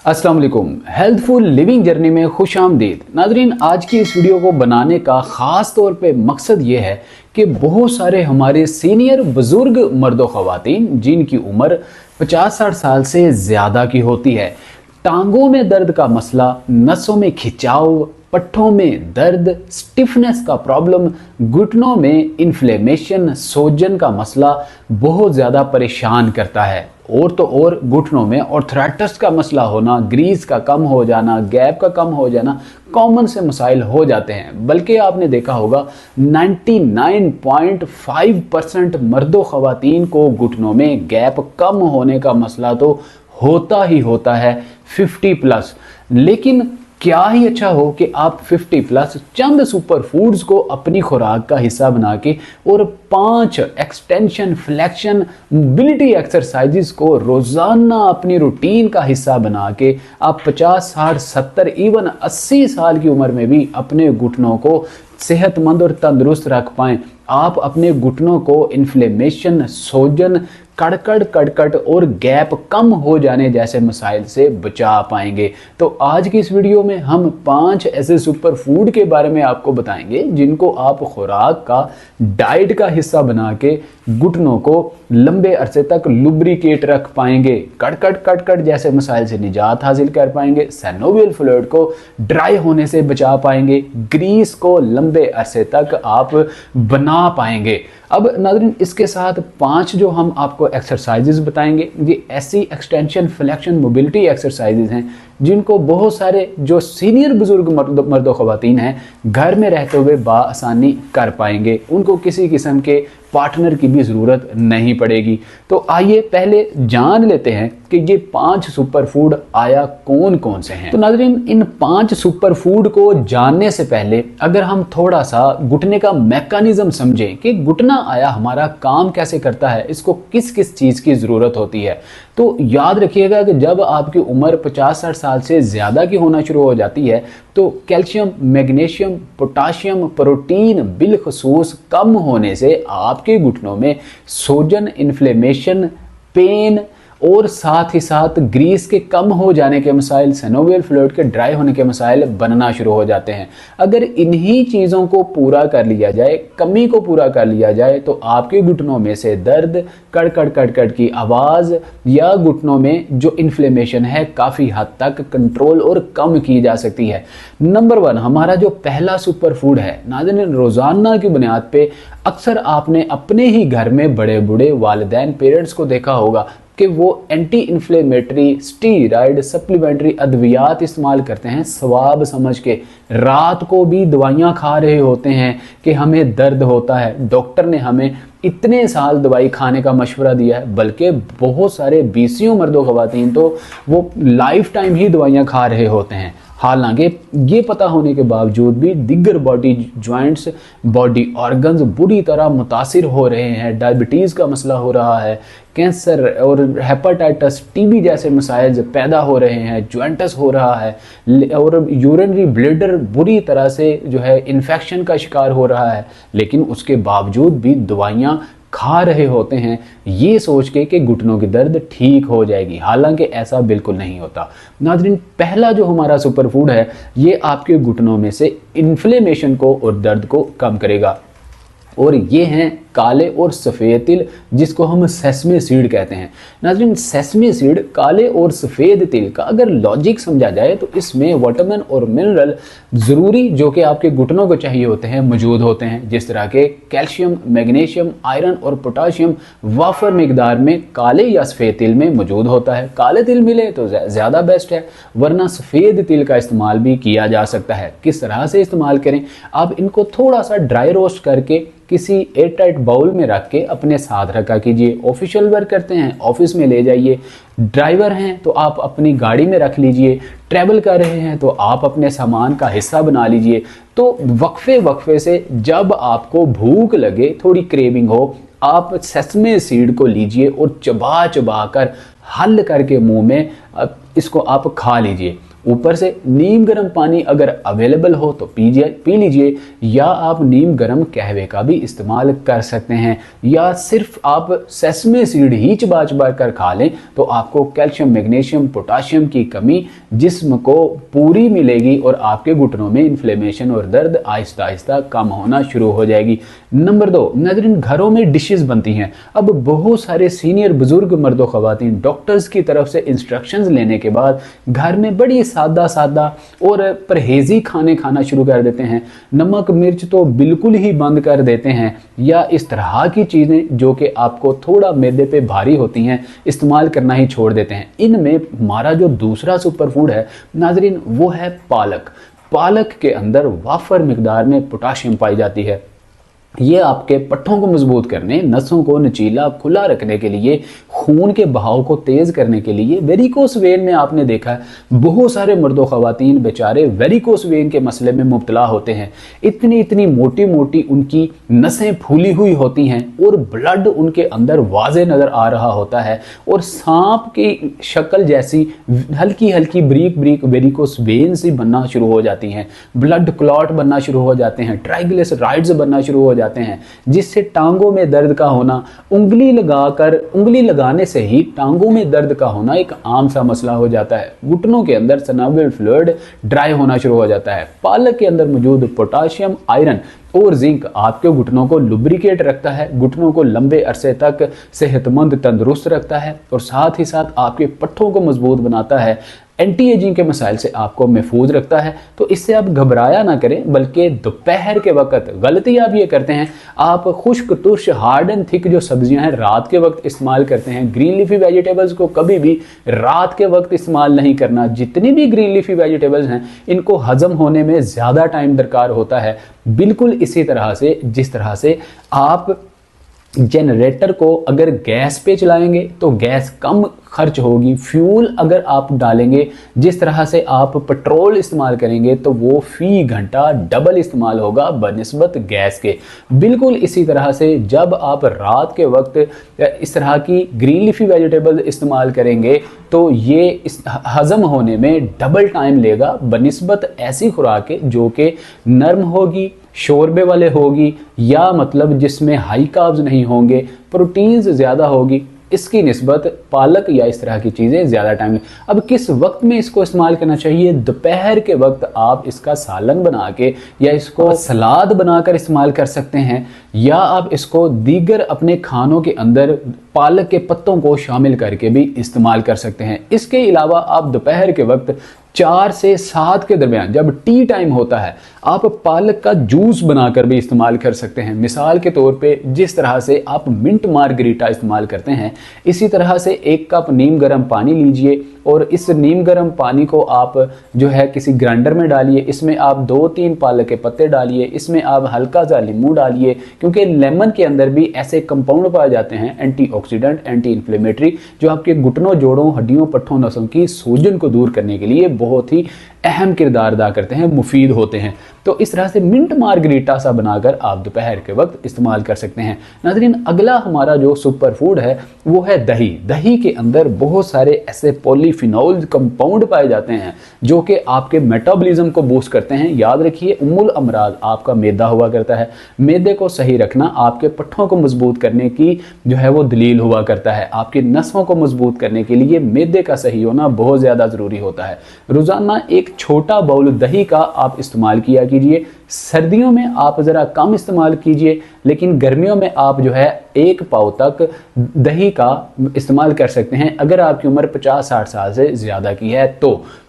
अस्सलाम वालेकुम। Healthful living journey में खुश आमदीद। नाजरीन, आज की इस वीडियो को बनाने का ख़ास तौर पे मकसद ये है कि बहुत सारे हमारे सीनियर बुज़ुर्ग मर्द ख़वातीन जिनकी उम्र 50-60 साल से ज़्यादा की होती है, टांगों में दर्द का मसला, नसों में खिंचाव, पट्ठों में दर्द, स्टिफनेस का प्रॉब्लम, घुटनों में इन्फ्लेमेशन, सोजन का मसला बहुत ज़्यादा परेशान करता है। और तो और घुटनों में ऑर्थराइटिस का मसला होना, ग्रीस का कम हो जाना, गैप का कम हो जाना कॉमन से मसाइल हो जाते हैं। बल्कि आपने देखा होगा 99.5% मर्दों ख़वातीन को घुटनों में गैप कम होने का मसला तो होता ही होता है 50+। लेकिन क्या ही अच्छा हो कि आप 50+ चंद सुपर फूड्स को अपनी खुराक का हिस्सा बना के और 5 एक्सटेंशन, फ्लेक्शन, मोबिलिटी एक्सरसाइजेस को रोज़ाना अपनी रूटीन का हिस्सा बना के आप 50, 60, 70, इवन 80 साल की उम्र में भी अपने घुटनों को सेहतमंद और तंदुरुस्त रख पाएँ। आप अपने घुटनों को इन्फ्लेमेशन, सोजन, कड़कड़ कड़कट और गैप कम हो जाने जैसे मसाइल से बचा पाएंगे। तो आज की इस वीडियो में हम 5 ऐसे सुपर फूड के बारे में आपको बताएंगे जिनको आप खुराक का, डाइट का हिस्सा बना के घुटनों को लंबे अरसे तक लुब्रिकेट रख पाएंगे, कड़कड़ कड़कड़ जैसे मसाइल से निजात हासिल कर पाएंगे, सिनोवियल फ्लूइड को ड्राई होने से बचा पाएंगे, ग्रीस को लंबे अरसे तक आप बना पाएंगे। अब नाज़रीन, इसके साथ 5 जो हम आपको एक्सरसाइजेज बताएंगे, ये ऐसी एक्सटेंशन, फ्लेक्शन, मोबिलिटी एक्सरसाइजेज हैं जिनको बहुत सारे जो सीनियर बुजुर्ग मर्द ख़वातीन हैं घर में रहते हुए बाआसानी कर पाएंगे। उनको किसी किस्म के पार्टनर की भी ज़रूरत नहीं पड़ेगी। तो आइए पहले जान लेते हैं कि ये 5 सुपर फूड आया कौन कौन से हैं। तो नाज़रीन, इन 5 सुपर फूड को जानने से पहले अगर हम थोड़ा सा घुटने का मैकेनिज्म समझें कि घुटना आया हमारा काम कैसे करता है, इसको किस किस चीज़ की ज़रूरत होती है, तो याद रखिएगा कि जब आपकी उम्र 50-60 साल से ज़्यादा की होना शुरू हो जाती है तो कैल्शियम, मैग्नीशियम, पोटाशियम, प्रोटीन बिलखसूस कम होने से आपके घुटनों में सोजन, इन्फ्लेमेशन, पेन और साथ ही साथ ग्रीस के कम हो जाने के मसाइल, सिनोवियल फ्लूइड के ड्राई होने के मसाइल बनना शुरू हो जाते हैं। अगर इन्हीं चीज़ों को पूरा कर लिया जाए, कमी को पूरा कर लिया जाए, तो आपके घुटनों में से दर्द, कड़कड़ कड़कड़ की आवाज़ या घुटनों में जो इन्फ्लेमेशन है काफ़ी हद तक कंट्रोल और कम की जा सकती है। नंबर 1 हमारा जो पहला सुपर फूड है, नाज़रीन, रोज़ाना की बुनियाद पे अक्सर आपने अपने ही घर में बड़े बूढ़े वालिदैन, पेरेंट्स को देखा होगा कि वो एंटी इन्फ्लेमेटरी, स्टीरॉयड, सप्लीमेंट्री अद्वियात इस्तेमाल करते हैं सवाब समझ के। रात को भी दवाइयाँ खा रहे होते हैं कि हमें दर्द होता है, डॉक्टर ने हमें इतने साल दवाई खाने का मशवरा दिया है। बल्कि बहुत सारे बीसियों मर्दों ख़वातीन तो वो लाइफ टाइम ही दवाइयाँ खा रहे होते हैं। हालांकि ये पता होने के बावजूद भी दिगर बॉडी जॉइंट्स, बॉडी ऑर्गन्स बुरी तरह मुतासिर हो रहे हैं। डायबिटीज़ का मसला हो रहा है, कैंसर और हेपेटाइटिस, टीबी जैसे मसाइल पैदा हो रहे हैं, जॉइंटिस हो रहा है और यूरिनरी ब्लैडर बुरी तरह से जो है इन्फेक्शन का शिकार हो रहा है। लेकिन उसके बावजूद भी दवाइयाँ खा रहे होते हैं ये सोच के कि घुटनों की दर्द ठीक हो जाएगी। हालांकि ऐसा बिल्कुल नहीं होता। नाज़रीन, पहला जो हमारा सुपर फूड है ये आपके घुटनों में से इन्फ्लेमेशन को और दर्द को कम करेगा और ये हैं काले और सफ़ेद तिल, जिसको हम सेसमे सीड कहते हैं। नाज़रीन, सेसमे सीड, काले और सफ़ेद तिल का अगर लॉजिक समझा जाए तो इसमें विटामिन और मिनरल ज़रूरी जो कि आपके घुटनों को चाहिए होते हैं मौजूद होते हैं। जिस तरह के कैल्शियम, मैग्नीशियम, आयरन और पोटाशियम वाफर मिकदार में काले या सफ़ेद तिल में मौजूद होता है। काले तिल मिले तो ज़्यादा बेस्ट है, वरना सफ़ेद तिल का इस्तेमाल भी किया जा सकता है। किस तरह से इस्तेमाल करें? आप इनको थोड़ा सा ड्राई रोस्ट करके किसी एयर टाइट बाउल में रख के अपने साथ रखा कीजिए। ऑफिशियल वर्क करते हैं, ऑफिस में ले जाइए। ड्राइवर हैं तो आप अपनी गाड़ी में रख लीजिए। ट्रैवल कर रहे हैं तो आप अपने सामान का हिस्सा बना लीजिए। तो वक्फे वक्फे से जब आपको भूख लगे, थोड़ी क्रेविंग हो, आप सेसमे सीड को लीजिए और चबा चबा कर हल करके मुंह में इसको आप खा लीजिए। ऊपर से नीम गर्म पानी अगर अवेलेबल हो तो पी लीजिए, या आप नीम गर्म कहवे का भी इस्तेमाल कर सकते हैं, या सिर्फ आप सेसमे सीड ही चबा चबा कर खा लें तो आपको कैल्शियम, मैग्नीशियम, पोटाशियम की कमी जिस्म को पूरी मिलेगी और आपके घुटनों में इन्फ्लेमेशन और दर्द आहिस्ता आहिस्ता कम होना शुरू हो जाएगी। नंबर 2, नाज़रीन, घरों में डिशेस बनती हैं। अब बहुत सारे सीनियर बुजुर्ग मर्दों ख़वातीन डॉक्टर्स की तरफ से इंस्ट्रक्शंस लेने के बाद घर में बड़ी सादा और परहेजी खाने खाना शुरू कर देते हैं। नमक मिर्च तो बिल्कुल ही बंद कर देते हैं, या इस तरह की चीज़ें जो कि आपको थोड़ा मैदे पे भारी होती हैं इस्तेमाल करना ही छोड़ देते हैं। इनमें हमारा जो दूसरा सुपर फूड है नाज़रीन, वो है पालक। पालक के अंदर वाफर मिकदार में पोटाशियम पाई जाती है। ये आपके पट्ठों को मजबूत करने, नसों को नचीला खुला रखने के लिए, खून के बहाव को तेज करने के लिए, वेरिकोस वेन में आपने देखा है बहुत सारे मर्दों ख़वातीन बेचारे वेरिकोस वेन के मसले में मुब्तला होते हैं। इतनी इतनी मोटी मोटी उनकी नसें फूली हुई होती हैं और ब्लड उनके अंदर वाजे नज़र आ रहा होता है, और सांप की शक्ल जैसी हल्की हल्की break break varicose when she बनना शुरू हो जाती हैं, ब्लड क्लॉट बनना शुरू हो जाते हैं, ट्राइग्लिसराइड्स बनना शुरू हो जाते हैं, जिससे टांगों में दर्द का होना, उंगली लगाने से ही टांगों में दर्द का होना एक आम सा मसला हो जाता है। घुटनों के अंदर सनावियल फ्लूइड ड्राई होना शुरू हो जाता है। पालक के अंदर मौजूद पोटाशियम, आयरन और जिंक आपके घुटनों को लुब्रिकेट रखता है, घुटनों को लंबे अरसे तक सेहतमंद तंदुरुस्त रखता है, और साथ ही साथ आपके पट्ठों को मजबूत बनाता है, एंटी एजिंग के मसाइल से आपको महफूज रखता है। तो इससे आप घबराया ना करें, बल्कि दोपहर के वक्त गलती आप ये करते हैं, आप खुश्क तुर्श हार्ड एंड थिक जो सब्जियां हैं रात के वक्त इस्तेमाल करते हैं। ग्रीन लीफी वेजिटेबल्स को कभी भी रात के वक्त इस्तेमाल नहीं करना। जितनी भी ग्रीन लीफी वेजिटेबल्स हैं इनको हजम होने में ज़्यादा टाइम दरकार होता है। बिल्कुल इसी तरह से जिस तरह से आप जनरेटर को अगर गैस पे चलाएंगे तो गैस कम खर्च होगी, फ्यूल अगर आप डालेंगे जिस तरह से आप पेट्रोल इस्तेमाल करेंगे तो वो फी घंटा डबल इस्तेमाल होगा बनिस्बत गैस के। बिल्कुल इसी तरह से जब आप रात के वक्त इस तरह की ग्रीन लीफी वेजिटेबल इस्तेमाल करेंगे तो ये हजम होने में डबल टाइम लेगा बनिस्बत ऐसी खुराक जो कि नर्म होगी, शोरबे वाले होगी, या मतलब जिसमें हाई कार्ब्स नहीं होंगे, प्रोटीन्स ज़्यादा होगी, इसकी निस्बत पालक या इस तरह की चीज़ें ज़्यादा टाइम लें। अब किस वक्त में इसको इस्तेमाल करना चाहिए? दोपहर के वक्त आप इसका सालन बना के या इसको सलाद बनाकर इस्तेमाल कर सकते हैं, या आप इसको दीगर अपने खानों के अंदर पालक के पत्तों को शामिल करके भी इस्तेमाल कर सकते हैं। इसके अलावा आप दोपहर के वक्त 4 से 7 के दरमियान जब टी टाइम होता है आप पालक का जूस बनाकर भी इस्तेमाल कर सकते हैं। मिसाल के तौर पे जिस तरह से आप मिंट मार्गरीटा इस्तेमाल करते हैं, इसी तरह से 1 कप नीम गर्म पानी लीजिए और इस नीम गर्म पानी को आप जो है किसी ग्राइंडर में डालिए। इसमें आप 2-3 पालक के पत्ते डालिए, इसमें आप हल्का सा नींबू डालिए, क्योंकि लेमन के अंदर भी ऐसे कंपाउंड पाए जाते हैं एंटीऑक्सीडेंट, एंटी इन्फ्लेमेटरी, जो आपके घुटनों, जोड़ों, हड्डियों, पट्ठों, नसों की सूजन को दूर करने के लिए बहुत ही अहम किरदार अदा करते हैं, मुफीद होते हैं। तो इस तरह से मिंट मार्गरीटा सा बनाकर आप दोपहर के वक्त इस्तेमाल कर सकते हैं। नाज़रीन, अगला हमारा जो सुपर फूड है वो है दही। दही के अंदर बहुत सारे ऐसे पॉलीफिनोल कंपाउंड पाए जाते हैं जो कि आपके मेटाबॉलिज्म को बूस्ट करते हैं। याद रखिए, उम्मुल अमराज आपका मैदा हुआ करता है। मैदे को सही रखना आपके पट्ठों को मजबूत करने की जो है वो दलील हुआ करता है। आपकी नसों को मजबूत करने के लिए मैदे का सही होना बहुत ज़्यादा ज़रूरी होता है। रोज़ाना एक छोटा बाउल दही का आप इस्तेमाल किया कीजिए। सर्दियों में आप ज़रा कम इस्तेमाल कीजिए, लेकिन गर्मियों में आप जो है 1 पाव तक दही का इस्तेमाल कर सकते हैं। अगर आपकी उम्र 50-60 साल से ज़्यादा की है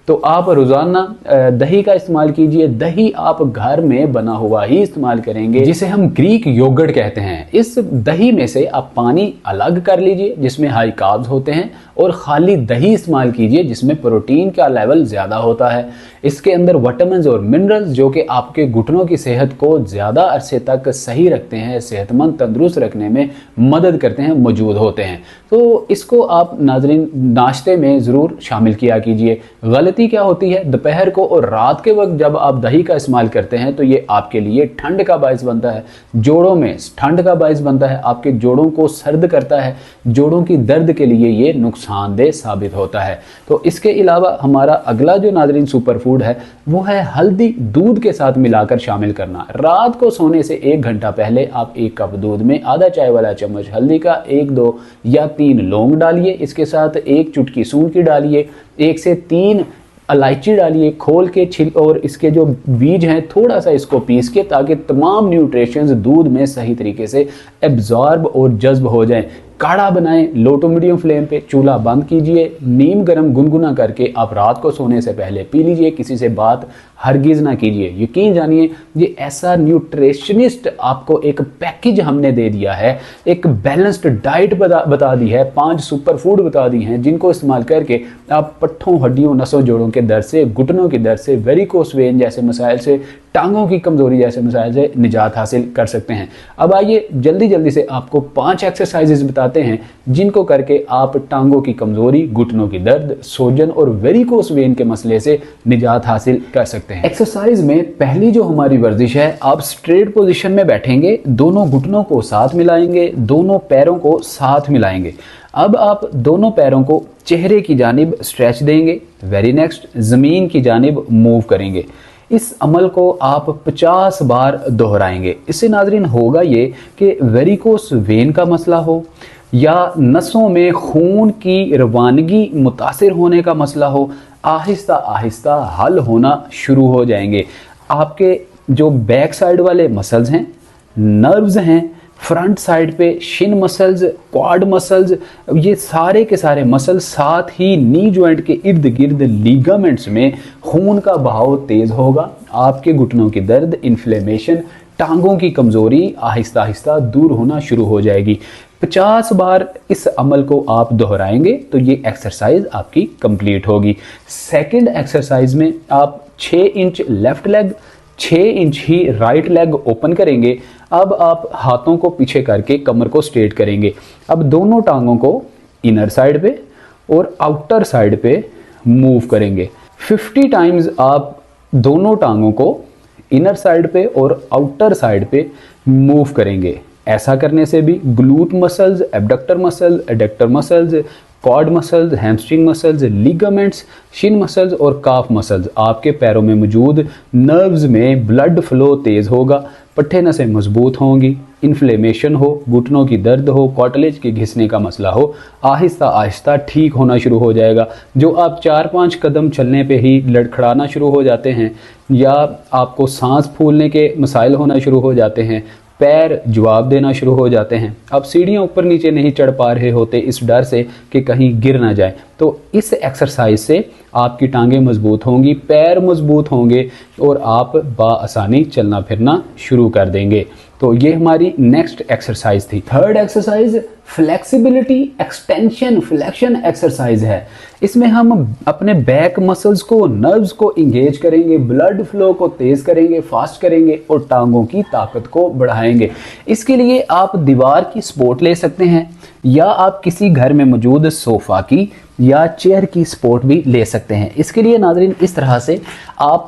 तो आप रोज़ाना दही का इस्तेमाल कीजिए। दही आप घर में बना हुआ ही इस्तेमाल करेंगे, जिसे हम ग्रीक योगर्ट कहते हैं। इस दही में से आप पानी अलग कर लीजिए जिसमें हाई कार्ब्स होते हैं, और खाली दही इस्तेमाल कीजिए जिसमें प्रोटीन का लेवल ज़्यादा होता है। इसके अंदर विटामिन्स और मिनरल्स जो कि आपके घुटनों की सेहत को ज़्यादा अरसे तक सही रखते हैं, सेहतमंद तंदुरुस्त रखने में मदद करते हैं, मौजूद होते हैं। तो इसको आप नाज़रीन नाश्ते में ज़रूर शामिल किया कीजिए। गलती क्या होती है, दोपहर को और रात के वक्त जब आप दही का इस्तेमाल करते हैं तो ये आपके लिए ठंड का बायस बनता है, जोड़ों में ठंड का बायस बनता है, आपके जोड़ों को सर्द करता है, जोड़ों की दर्द के लिए ये नुकसानदेह साबित होता है। तो इसके अलावा हमारा अगला जो नाज़रीन सुपर फूड है वो है हल्दी दूध के साथ मिलाकर शामिल करना। रात को सोने से 1 घंटा पहले आप 1 कप दूध में आधा चाय वाला चम्मच हल्दी का 1, 2 या 3 लौंग डालिए, इसके साथ 1 चुटकी सूंठ की डालिए, 1 से 3 इलायची डालिए, खोल के छिल और इसके जो बीज हैं थोड़ा सा इसको पीस के, ताकि तमाम न्यूट्रिशंस दूध में सही तरीके से एब्जॉर्ब और जज्ब हो जाएं। काढ़ा बनाएं, लो टू मीडियम फ्लेम पे, चूल्हा बंद कीजिए, नीम गर्म गुनगुना करके आप रात को सोने से पहले पी लीजिए। किसी से बात हरगिज़ ना कीजिए। यकीन जानिए ये ऐसा न्यूट्रिशनिस्ट आपको एक पैकेज हमने दे दिया है, एक बैलेंस्ड डाइट बता दी है, 5 सुपर फूड बता दी हैं जिनको इस्तेमाल करके आप पट्ठों, हड्डियों, नसों, जोड़ों के दर्द से, घुटनों की दर्द से, वेरिकोस वेन जैसे मसाइल से, टांगों की कमजोरी जैसे मसाइल से निजात हासिल कर सकते हैं। अब आइए जल्दी से आपको 5 एक्सरसाइजेज बताते हैं जिनको करके आप टांगों की कमजोरी, घुटनों की दर्द, सोजन और वेरिकोस वेन के मसले से निजात हासिल कर सकते हैं। एक्सरसाइज में पहली जो हमारी वर्जिश है, आप स्ट्रेट पोजीशन में बैठेंगे, दोनों घुटनों को साथ मिलाएंगे, दोनों पैरों को साथ मिलाएंगे। अब आप दोनों पैरों को चेहरे की जानिब स्ट्रेच देंगे। वेरी नेक्स्ट, जमीन की जानिब मूव करेंगे। इस अमल को आप 50 बार दोहराएंगे। इससे नाजरीन होगा ये कि वेरिकोस वेन का मसला हो या नसों में खून की रवानगी मुतासिर होने का मसला हो, आहिस्ता आहिस्ता हल होना शुरू हो जाएंगे। आपके जो बैक साइड वाले मसल्स हैं, नर्व्स हैं, फ्रंट साइड पे शिन मसल्स, क्वाड मसल्स, ये सारे के सारे मसल्स, साथ ही नी जॉइंट के इर्द गिर्द लीगामेंट्स में खून का बहाव तेज होगा। आपके घुटनों की दर्द, इन्फ्लेमेशन, टांगों की कमजोरी आहिस्ता आहिस्ता दूर होना शुरू हो जाएगी। 50 बार इस अमल को आप दोहराएंगे तो ये एक्सरसाइज आपकी कंप्लीट होगी। सेकंड एक्सरसाइज में आप 6 इंच लेफ्ट लेग, 6 इंच ही राइट लेग ओपन करेंगे। अब आप हाथों को पीछे करके कमर को स्ट्रेट करेंगे। अब दोनों टांगों को इनर साइड पे और आउटर साइड पे मूव करेंगे। 50 टाइम्स आप दोनों टांगों को इनर साइड पे और आउटर साइड पे मूव करेंगे। ऐसा करने से भी glute muscles, abductor muscles, adductor muscles, quad muscles, hamstring muscles, ligaments, shin muscles और काफ मसल्स, आपके पैरों में मौजूद नर्व्स में ब्लड फ्लो तेज होगा, पट्टे नसें मजबूत होंगी, इन्फ्लेमेशन हो, घुटनों की दर्द हो, कॉटलेज के घिसने का मसला हो, आहिस्ता आहिस्ता ठीक होना शुरू हो जाएगा। जो आप 4-5 कदम चलने पे ही लड़खड़ाना शुरू हो जाते हैं या आपको सांस फूलने के मसाइल होना शुरू हो जाते हैं, पैर जवाब देना शुरू हो जाते हैं, आप सीढ़ियाँ ऊपर नीचे नहीं चढ़ पा रहे होते इस डर से कि कहीं गिर ना जाए, तो इस एक्सरसाइज से आपकी टांगें मजबूत होंगी, पैर मजबूत होंगे और आप बाआसानी चलना फिरना शुरू कर देंगे। तो ये हमारी नेक्स्ट एक्सरसाइज थी। Third exercise flexibility extension flexion exercise है। इसमें हम अपने बैक मसल्स को, नर्व्स को इंगेज करेंगे, ब्लड फ्लो को तेज करेंगे, फास्ट करेंगे और टांगों की ताकत को बढ़ाएंगे। इसके लिए आप दीवार की सपोर्ट ले सकते हैं या आप किसी घर में मौजूद सोफा की या चेयर की सपोर्ट भी ले सकते हैं। इसके लिए नाज़रीन इस तरह से आप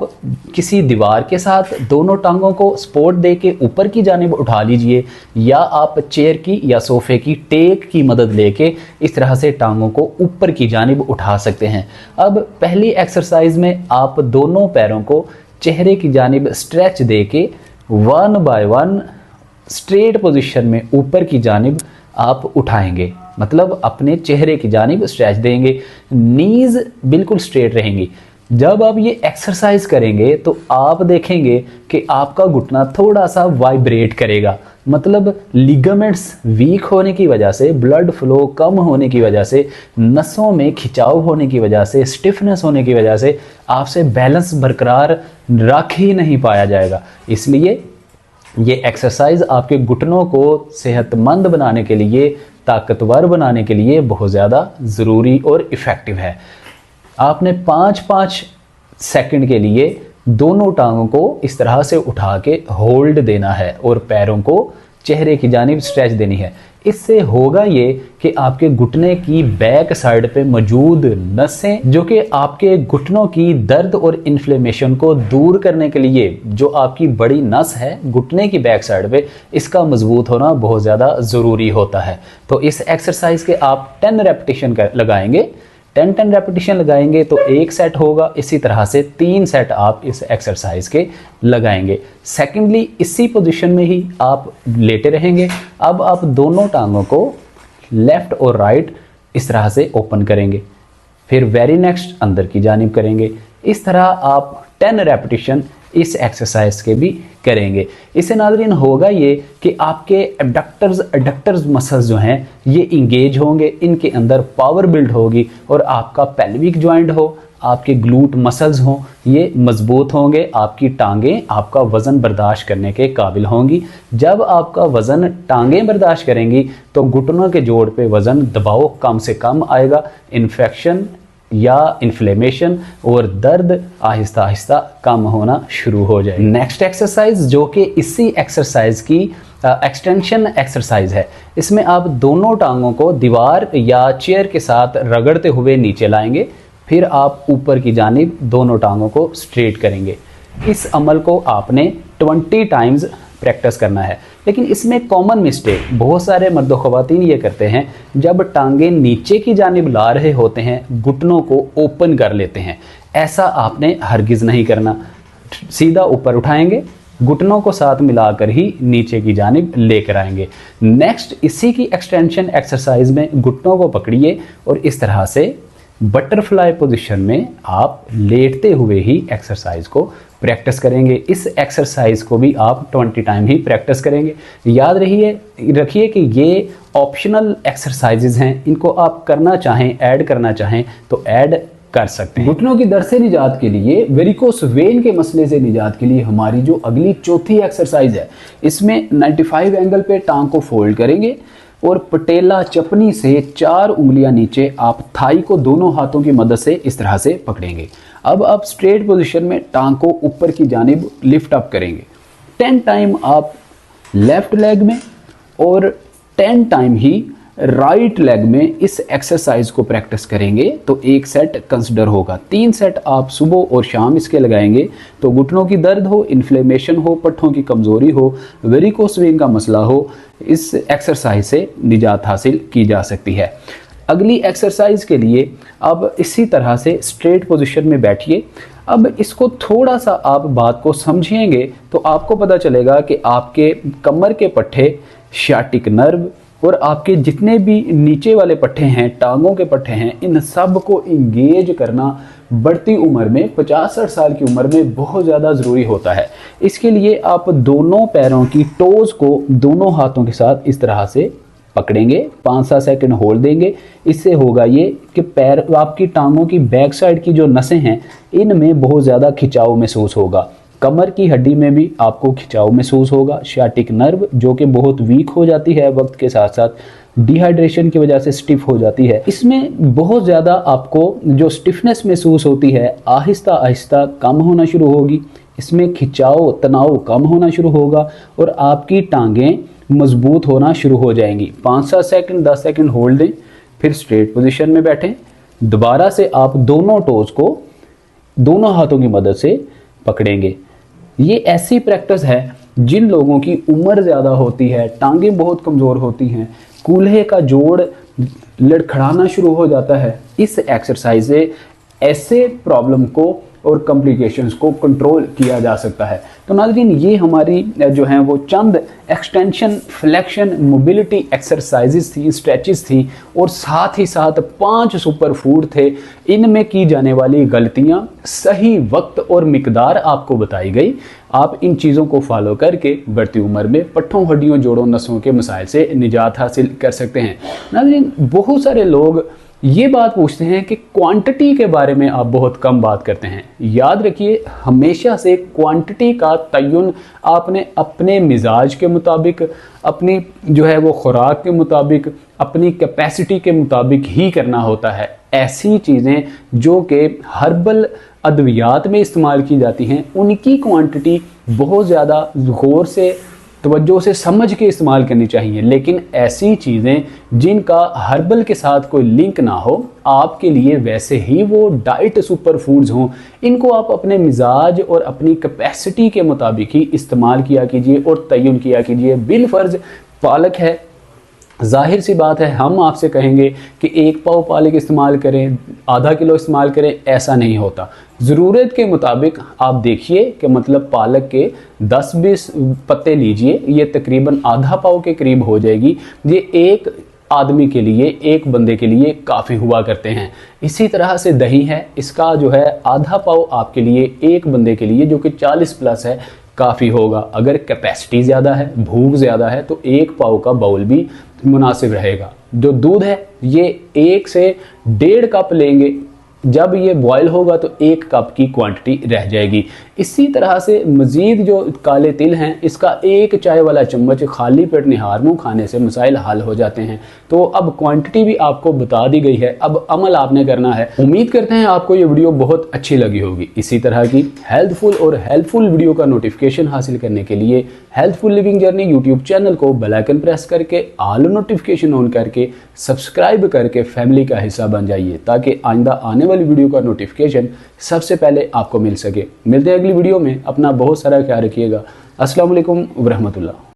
किसी दीवार के साथ दोनों टांगों को सपोर्ट दे के ऊपर की जानिब उठा लीजिए या आप चेयर की या सोफे की टेक की मदद लेके इस तरह से टांगों को ऊपर की जानिब उठा सकते हैं। अब पहली एक्सरसाइज में आप दोनों पैरों को चेहरे की जानिब स्ट्रेच दे के 1 बाय 1 स्ट्रेट पोजीशन में ऊपर की जानिब आप उठाएंगे, मतलब अपने चेहरे की जानिब स्ट्रेच देंगे, नीज बिल्कुल स्ट्रेट रहेंगी। जब आप ये एक्सरसाइज करेंगे तो आप देखेंगे कि आपका घुटना थोड़ा सा वाइब्रेट करेगा, मतलब लिगामेंट्स वीक होने की वजह से, ब्लड फ्लो कम होने की वजह से, नसों में खिंचाव होने की वजह से, स्टिफनेस होने की वजह से आपसे बैलेंस बरकरार रख ही नहीं पाया जाएगा। इसलिए ये एक्सरसाइज आपके घुटनों को सेहतमंद बनाने के लिए, ताकतवर बनाने के लिए बहुत ज़्यादा ज़रूरी और इफ़ेक्टिव है। आपने 5-5 सेकंड के लिए दोनों टांगों को इस तरह से उठा के होल्ड देना है और पैरों को चेहरे की जानिब स्ट्रेच देनी है। इससे होगा ये कि आपके घुटने की बैक साइड पे मौजूद नसें, जो कि आपके घुटनों की दर्द और इन्फ्लेमेशन को दूर करने के लिए जो आपकी बड़ी नस है घुटने की बैक साइड पे, इसका मजबूत होना बहुत ज़्यादा ज़रूरी होता है। तो इस एक्सरसाइज के आप 10 रेपिटेशन लगाएंगे, 10 रेपिटेशन लगाएंगे तो एक सेट होगा। इसी तरह से 3 सेट आप इस एक्सरसाइज के लगाएंगे। सेकेंडली, इसी पोजीशन में ही आप लेटे रहेंगे। अब आप दोनों टांगों को लेफ्ट और राइट इस तरह से ओपन करेंगे, फिर वेरी नेक्स्ट अंदर की जानिब करेंगे। इस तरह आप 10 रेपिटेशन इस एक्सरसाइज के भी करेंगे। इससे नाज़रीन होगा ये कि आपके एबडक्टर्स मसल्स जो हैं ये इंगेज होंगे, इनके अंदर पावर बिल्ड होगी और आपका पेल्विक जॉइंट हो, आपके ग्लूट मसल्स हों, ये मजबूत होंगे। आपकी टांगें आपका वज़न बर्दाश्त करने के काबिल होंगी। जब आपका वज़न टांगें बर्दाश्त करेंगी तो घुटनों के जोड़ पे वज़न दबाव कम से कम आएगा। इन्फेक्शन या इन्फ्लेमेशन और दर्द आहिस्ता आहिस्ता कम होना शुरू हो जाए। नेक्स्ट एक्सरसाइज जो कि इसी एक्सरसाइज की एक्सटेंशन एक्सरसाइज है, इसमें आप दोनों टांगों को दीवार या चेयर के साथ रगड़ते हुए नीचे लाएंगे, फिर आप ऊपर की जानिब दोनों टांगों को स्ट्रेट करेंगे। इस अमल को आपने 20 टाइम्स प्रैक्टिस करना है। लेकिन इसमें कॉमन मिस्टेक बहुत सारे मर्द ख़वातीन ये करते हैं, जब टांगे नीचे की जानिब ला रहे होते हैं घुटनों को ओपन कर लेते हैं। ऐसा आपने हरगिज़ नहीं करना। सीधा ऊपर उठाएंगे, घुटनों को साथ मिलाकर ही नीचे की जानिब लेकर आएंगे। नेक्स्ट, इसी की एक्सटेंशन एक्सरसाइज में घुटनों को पकड़िए और इस तरह से बटरफ्लाई पोजीशन में आप लेटते हुए ही एक्सरसाइज को प्रैक्टिस करेंगे। इस एक्सरसाइज को भी आप 20 टाइम ही प्रैक्टिस करेंगे। याद रखिए कि ये ऑप्शनल एक्सरसाइजेज हैं, इनको आप करना चाहें, ऐड करना चाहें तो ऐड कर सकते हैं। घुटनों की दर्द से निजात के लिए, वेरिकोस वेन के मसले से निजात के लिए हमारी जो अगली चौथी एक्सरसाइज है, इसमें 95 एंगल पे टांग को फोल्ड करेंगे और पटेला चपनी से 4 उंगलियां नीचे आप थाई को दोनों हाथों की मदद से इस तरह से पकड़ेंगे। अब आप स्ट्रेट पोजीशन में टांग को ऊपर की जानिब लिफ्ट अप करेंगे। 10 टाइम आप लेफ्ट लेग में और 10 टाइम ही राइट लेग में इस एक्सरसाइज को प्रैक्टिस करेंगे तो एक सेट कंसिडर होगा। 3 सेट आप सुबह और शाम इसके लगाएंगे तो घुटनों की दर्द हो, इन्फ्लेमेशन हो, पट्ठों की कमज़ोरी हो, वेरिकोस वेन का मसला हो, इस एक्सरसाइज से निजात हासिल की जा सकती है। अगली एक्सरसाइज के लिए अब इसी तरह से स्ट्रेट पोजीशन में बैठिए। अब इसको थोड़ा सा आप बात को समझेंगे तो आपको पता चलेगा कि आपके कमर के पट्टे, शाटिक नर्व और आपके जितने भी नीचे वाले पट्टे हैं, टांगों के पट्टे हैं, इन सब को इंगेज करना बढ़ती उम्र में 50-60 साल की उम्र में बहुत ज़्यादा ज़रूरी होता है। इसके लिए आप दोनों पैरों की टोज़ को दोनों हाथों के साथ इस तरह से पकड़ेंगे, 5-7 सेकंड होल्ड देंगे। इससे होगा ये कि पैर, आपकी टांगों की बैक साइड की जो नसें हैं इनमें बहुत ज़्यादा खिंचाव महसूस होगा। कमर की हड्डी में भी आपको खिंचाव महसूस होगा। शाटिक नर्व जो कि बहुत वीक हो जाती है वक्त के साथ साथ, डिहाइड्रेशन की वजह से स्टिफ हो जाती है, इसमें बहुत ज़्यादा आपको जो स्टिफनेस महसूस होती है आहिस्ता आहिस्ता कम होना शुरू होगी। इसमें खिंचाव, तनाव कम होना शुरू होगा और आपकी टांगें मजबूत होना शुरू हो जाएंगी। 5-7 सेकंड 10 सेकंड होल्ड दें, फिर स्ट्रेट पोजीशन में बैठें। दोबारा से आप दोनों टोज़ को दोनों हाथों की मदद से पकड़ेंगे। ये ऐसी प्रैक्टिस है जिन लोगों की उम्र ज़्यादा होती है, टांगें बहुत कमज़ोर होती हैं, कूल्हे का जोड़ लड़खड़ाना शुरू हो जाता है, इस एक्सरसाइज से ऐसे प्रॉब्लम को और कॉम्प्लिकेशंस को कंट्रोल किया जा सकता है। तो नाज़रीन, ये हमारी जो हैं वो चंद एक्सटेंशन, फ्लेक्शन, मोबिलिटी एक्सरसाइजेस थी, स्ट्रेचेस थी और साथ ही साथ 5 सुपर फूड थे। इनमें की जाने वाली गलतियां, सही वक्त और मिकदार आपको बताई गई। आप इन चीज़ों को फॉलो करके बढ़ती उम्र में पट्ठों, हड्डियों, जोड़ों, नसों के मसाइल से निजात हासिल कर सकते हैं। नाज़रीन, बहुत सारे लोग ये बात पूछते हैं कि क्वांटिटी के बारे में आप बहुत कम बात करते हैं। याद रखिए, हमेशा से क्वांटिटी का तयन आपने अपने मिजाज के मुताबिक, अपनी जो है वो खुराक के मुताबिक, अपनी कैपेसिटी के मुताबिक ही करना होता है। ऐसी चीज़ें जो कि हर्बल अद्वियात में इस्तेमाल की जाती हैं, उनकी क्वांटिटी बहुत ज़्यादा गौर से, तवज्जो से समझ के इस्तेमाल करनी चाहिए। लेकिन ऐसी चीज़ें जिनका हर्बल के साथ कोई लिंक ना हो, आपके लिए वैसे ही वो डाइट सुपर फूड्स हों, इनको आप अपने मिजाज और अपनी कैपेसिटी के मुताबिक ही इस्तेमाल किया कीजिए और तयन किया कीजिए। बिलफर्ज पालक है, जाहिर सी बात है हम आपसे कहेंगे कि 1 पाव पालक इस्तेमाल करें, आधा किलो इस्तेमाल करें, ऐसा नहीं होता। ज़रूरत के मुताबिक आप देखिए कि मतलब पालक के 10-20 पत्ते लीजिए, ये तकरीबन आधा पाव के करीब हो जाएगी। ये एक आदमी के लिए, एक बंदे के लिए काफ़ी हुआ करते हैं। इसी तरह से दही है, इसका जो है आधा पाव आपके लिए, एक बंदे के लिए जो कि 40 प्लस है, काफ़ी होगा। अगर कैपेसिटी ज़्यादा है, भूख ज़्यादा है, तो 1 पाव का बाउल भी मुनासिब रहेगा। जो दूध है ये 1 से 1.5 कप लेंगे, जब ये बॉयल होगा तो 1 कप की क्वांटिटी रह जाएगी। इसी तरह से मज़ीद जो काले तिल हैं, इसका 1 चाय वाला चम्मच खाली पेट निहार मुँह खाने से मसाइल हल हो जाते हैं। तो अब क्वांटिटी भी आपको बता दी गई है, अब अमल आपने करना है। उम्मीद करते हैं आपको ये वीडियो बहुत अच्छी लगी होगी। इसी तरह की हेल्थफुल और हेल्पफुल वीडियो का नोटिफिकेशन हासिल करने के लिए healthful living journey YouTube channel को बेल आइकन प्रेस करके ऑल नोटिफिकेशन ऑन करके सब्सक्राइब करके फैमिली का हिस्सा बन जाइए, ताकि आइंदा आने वाली वीडियो का नोटिफिकेशन सबसे पहले आपको मिल सके। मिलते हैं अगली वीडियो में। अपना बहुत सारा ख्याल रखिएगा। अस्सलाम वालेकुम व रहमतुल्लाह।